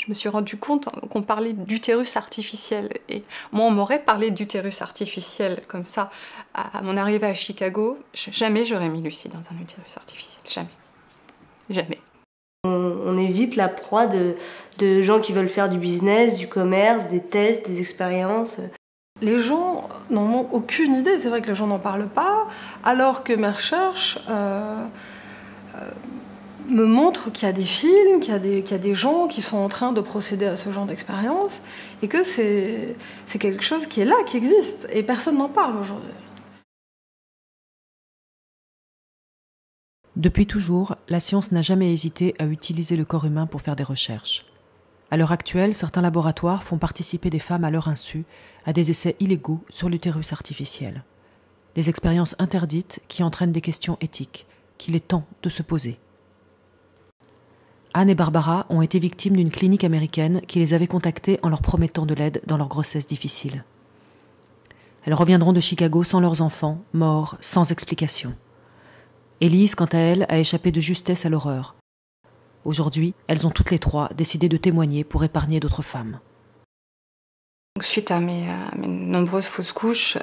je me suis rendu compte qu'on parlait d'utérus artificiel. Et moi, on m'aurait parlé d'utérus artificiel comme ça à mon arrivée à Chicago. Jamais j'aurais mis Lucie dans un utérus artificiel. Jamais. Jamais. On est vite la proie de gens qui veulent faire du business, du commerce, des tests, des expériences. Les gens n'en ont aucune idée, c'est vrai que les gens n'en parlent pas, alors que mes recherches me montrent qu'il y a des films, qu'il y a des gens qui sont en train de procéder à ce genre d'expérience, et que c'est quelque chose qui est là, qui existe, et personne n'en parle aujourd'hui. Depuis toujours, la science n'a jamais hésité à utiliser le corps humain pour faire des recherches. À l'heure actuelle, certains laboratoires font participer des femmes à leur insu à des essais illégaux sur l'utérus artificiel. Des expériences interdites qui entraînent des questions éthiques, qu'il est temps de se poser. Anne et Barbara ont été victimes d'une clinique américaine qui les avait contactées en leur promettant de l'aide dans leur grossesse difficile. Elles reviendront de Chicago sans leurs enfants, morts, sans explication. Élise, quant à elle, a échappé de justesse à l'horreur. Aujourd'hui, elles ont toutes les trois décidé de témoigner pour épargner d'autres femmes. Suite à mes nombreuses fausses couches,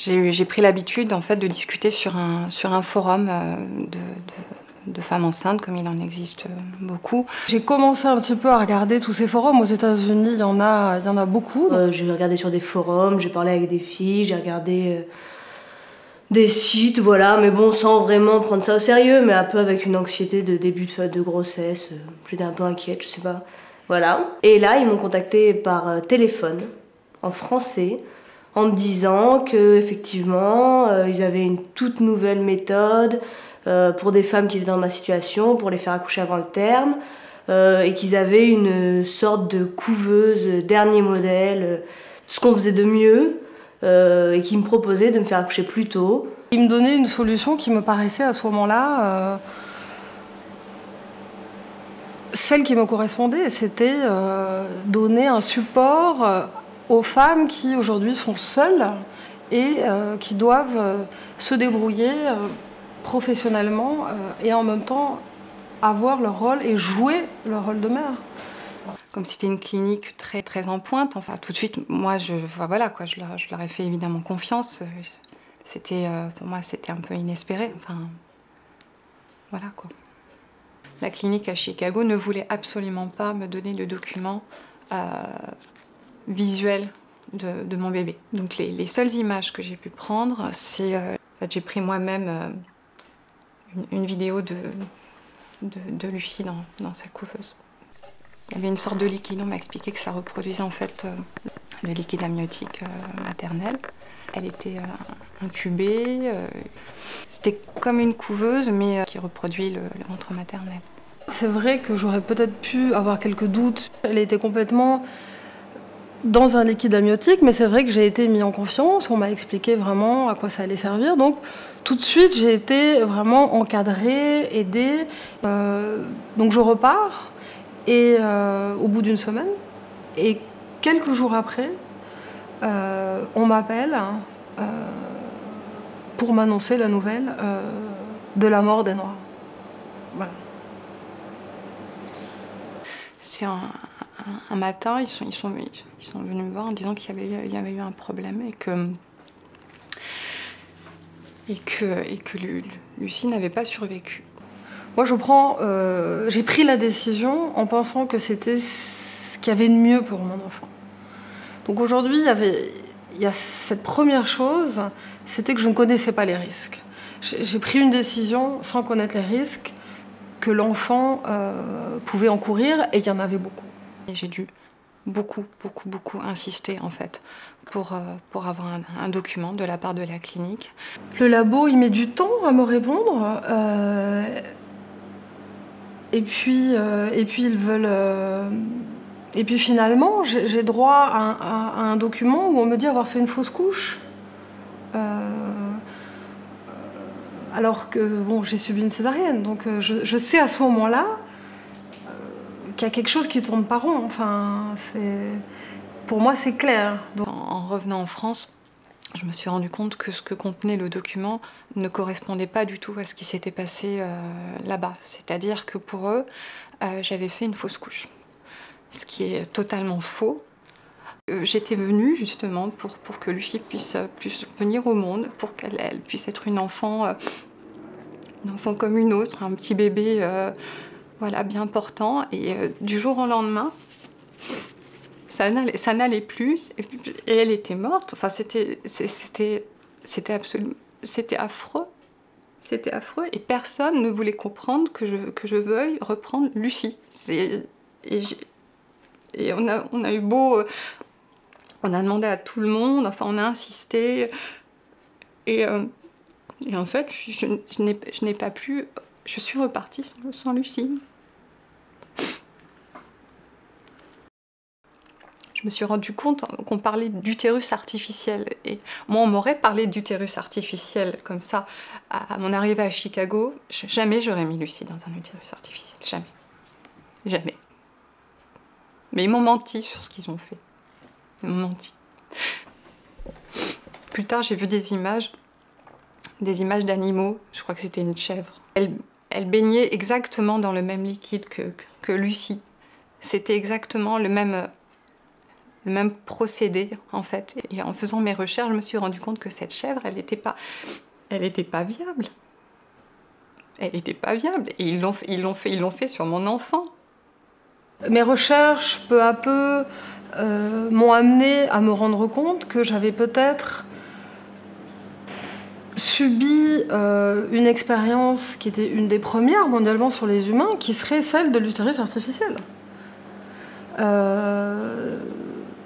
j'ai pris l'habitude en fait, de discuter sur un forum de femmes enceintes, comme il en existe beaucoup. J'ai commencé un petit peu à regarder tous ces forums. Aux États-Unis, il y en a beaucoup. J'ai regardé sur des forums, j'ai parlé avec des filles, j'ai regardé des sites, voilà, mais bon, sans vraiment prendre ça au sérieux, mais un peu avec une anxiété de début de grossesse. J'étais un peu inquiète, je sais pas. Voilà. Et là, ils m'ont contactée par téléphone, en français, en me disant qu'effectivement, ils avaient une toute nouvelle méthode pour des femmes qui étaient dans ma situation, pour les faire accoucher avant le terme, et qu'ils avaient une sorte de couveuse, dernier modèle, ce qu'on faisait de mieux, et qui me proposaient de me faire accoucher plus tôt. Ils me donnaient une solution qui me paraissait à ce moment-là celle qui me correspondait, c'était donner un support aux femmes qui aujourd'hui sont seules et qui doivent se débrouiller professionnellement et en même temps avoir leur rôle et jouer leur rôle de mère. Comme c'était une clinique très, très en pointe, enfin tout de suite, moi, voilà, quoi, je leur ai fait évidemment confiance. Pour moi, c'était un peu inespéré. Enfin, voilà quoi. La clinique à Chicago ne voulait absolument pas me donner de documents visuels de mon bébé. Donc les seules images que j'ai pu prendre, c'est... en fait, j'ai pris moi-même une vidéo de Lucie dans sa couveuse. Il y avait une sorte de liquide, on m'a expliqué que ça reproduisait en fait le liquide amniotique maternel. Elle était intubée, c'était comme une couveuse mais qui reproduit le ventre maternel. C'est vrai que j'aurais peut-être pu avoir quelques doutes. Elle était complètement dans un liquide amniotique, mais c'est vrai que j'ai été mis en confiance, on m'a expliqué vraiment à quoi ça allait servir. Donc tout de suite j'ai été vraiment encadrée, aidée. Donc je repars et au bout d'une semaine, et quelques jours après, on m'appelle pour m'annoncer la nouvelle de la mort des Noirs. Voilà. C'est un matin, ils sont venus me voir en disant qu'il y avait eu un problème et que Lucie n'avait pas survécu. Moi, j'ai pris la décision en pensant que c'était ce qu'il y avait de mieux pour mon enfant. Donc aujourd'hui, il y a cette première chose, c'était que je ne connaissais pas les risques. J'ai pris une décision sans connaître les risques que l'enfant pouvait encourir, et il y en avait beaucoup. Et j'ai dû beaucoup insister en fait pour avoir un document de la part de la clinique. Le labo, il met du temps à me répondre. Et puis ils veulent... Et puis finalement, j'ai droit à un document où on me dit avoir fait une fausse couche. Alors que bon, j'ai subi une césarienne. Donc je sais à ce moment-là qu'il y a quelque chose qui tourne pas rond. Enfin, pour moi, c'est clair. Donc... En revenant en France, je me suis rendu compte que ce que contenait le document ne correspondait pas du tout à ce qui s'était passé là-bas. C'est-à-dire que pour eux, j'avais fait une fausse couche. Ce qui est totalement faux. J'étais venue justement pour que Lucie puisse venir au monde, pour qu'elle puisse être une enfant comme une autre, un petit bébé voilà, bien portant. Et du jour au lendemain, ça n'allait plus et elle était morte. Enfin, c'était absolument, c'était affreux. C'était affreux et personne ne voulait comprendre que je veuille reprendre Lucie. Et on a eu beau... On a demandé à tout le monde, enfin on a insisté. Et en fait, je n'ai pas pu... Je suis repartie sans Lucie. Je me suis rendu compte qu'on parlait d'utérus artificiel. Et moi, on m'aurait parlé d'utérus artificiel comme ça à mon arrivée à Chicago. Jamais j'aurais mis Lucie dans un utérus artificiel. Jamais. Jamais. Mais ils m'ont menti sur ce qu'ils ont fait. Ils m'ont menti. Plus tard, j'ai vu des images d'animaux. Je crois que c'était une chèvre. Elle baignait exactement dans le même liquide que Lucie. C'était exactement le même procédé, en fait. Et en faisant mes recherches, je me suis rendu compte que cette chèvre, elle n'était pas viable. Elle n'était pas viable. Et ils l'ont fait sur mon enfant. Mes recherches, peu à peu, m'ont amené à me rendre compte que j'avais peut-être subi une expérience qui était une des premières mondialement sur les humains, qui serait celle de l'utérus artificiel.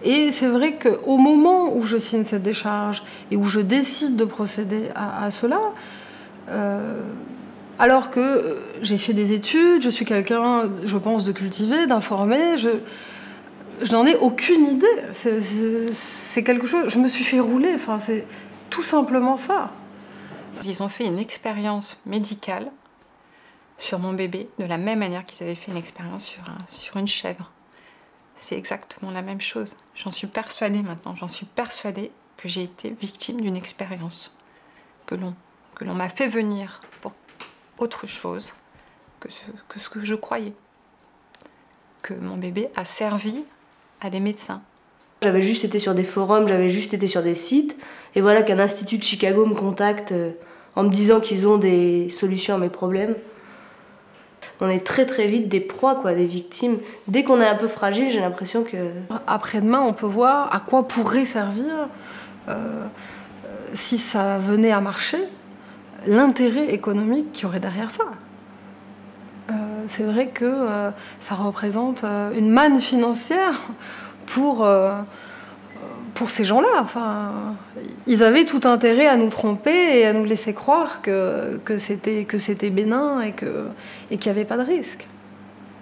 Et c'est vrai qu'au moment où je signe cette décharge et où je décide de procéder à cela, alors que j'ai fait des études, je suis quelqu'un, je pense, de cultivé, d'informé, je n'en ai aucune idée. C'est quelque chose... Je me suis fait rouler, enfin, c'est tout simplement ça. Ils ont fait une expérience médicale sur mon bébé, de la même manière qu'ils avaient fait une expérience sur une chèvre. C'est exactement la même chose. J'en suis persuadée maintenant, j'en suis persuadée que j'ai été victime d'une expérience, que l'on m'a fait venir pour autre chose que ce que je croyais. Que mon bébé a servi à des médecins. J'avais juste été sur des forums, j'avais juste été sur des sites, et voilà qu'un institut de Chicago me contacte en me disant qu'ils ont des solutions à mes problèmes. On est très très vite des proies, quoi, des victimes. Dès qu'on est un peu fragile, j'ai l'impression que... Après-demain, on peut voir à quoi pourrait servir, si ça venait à marcher, l'intérêt économique qu'il y aurait derrière ça. C'est vrai que ça représente une manne financière pour ces gens-là. Enfin, ils avaient tout intérêt à nous tromper et à nous laisser croire que c'était bénin et qu'il n'y avait pas de risque.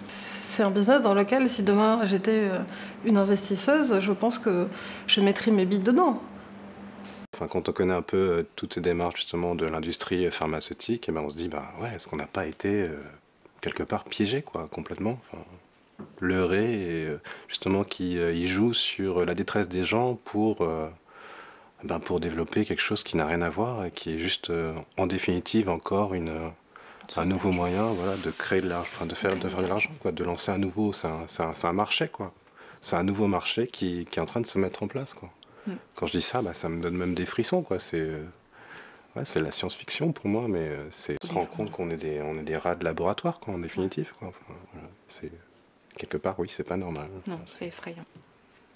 C'est un business dans lequel, si demain j'étais une investisseuse, je pense que je mettrais mes billes dedans. Enfin, quand on connaît un peu toutes ces démarches justement de l'industrie pharmaceutique, eh ben on se dit, ouais, est-ce qu'on n'a pas été quelque part piégé, quoi, complètement, enfin, leurré, et justement qui joue sur la détresse des gens pour développer quelque chose qui n'a rien à voir et qui est juste en définitive encore un nouveau moyen, voilà, de créer de l'argent, enfin, de faire de l'argent, quoi, de lancer un nouveau, c'est un marché, quoi. C'est un nouveau marché qui est en train de se mettre en place, quoi. Quand je dis ça, ça me donne même des frissons, quoi. C'est la science-fiction pour moi, mais on se rend compte qu'on est des rats de laboratoire, quoi, en définitive, quoi. Enfin, voilà, c'est quelque part, oui, c'est pas normal. Non, c'est effrayant.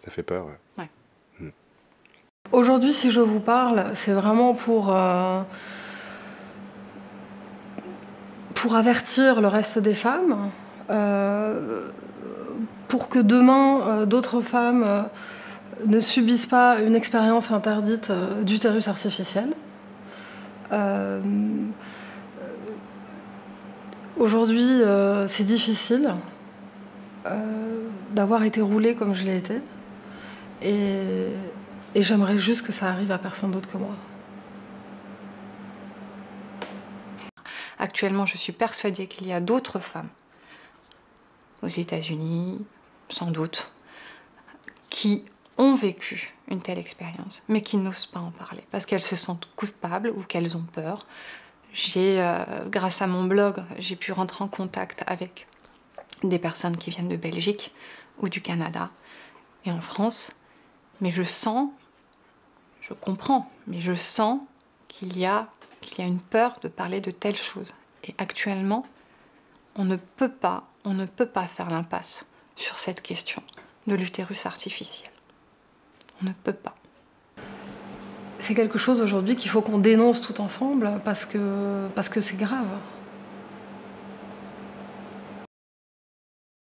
Ça fait peur, ouais. Aujourd'hui, si je vous parle, c'est vraiment pour avertir le reste des femmes, pour que demain, d'autres femmes ne subissent pas une expérience interdite d'utérus artificiel. Aujourd'hui, c'est difficile d'avoir été roulée comme je l'ai été. Et j'aimerais juste que ça arrive à personne d'autre que moi. Actuellement, je suis persuadée qu'il y a d'autres femmes, aux États-Unis, sans doute, qui ont vécu une telle expérience, mais qui n'osent pas en parler, parce qu'elles se sentent coupables ou qu'elles ont peur. Grâce à mon blog, j'ai pu rentrer en contact avec des personnes qui viennent de Belgique ou du Canada et en France. Mais je sens, je comprends, mais je sens qu'il y a une peur de parler de telles choses. Et actuellement, on ne peut pas faire l'impasse sur cette question de l'utérus artificiel. On ne peut pas. C'est quelque chose aujourd'hui qu'il faut qu'on dénonce tout ensemble parce que c'est grave.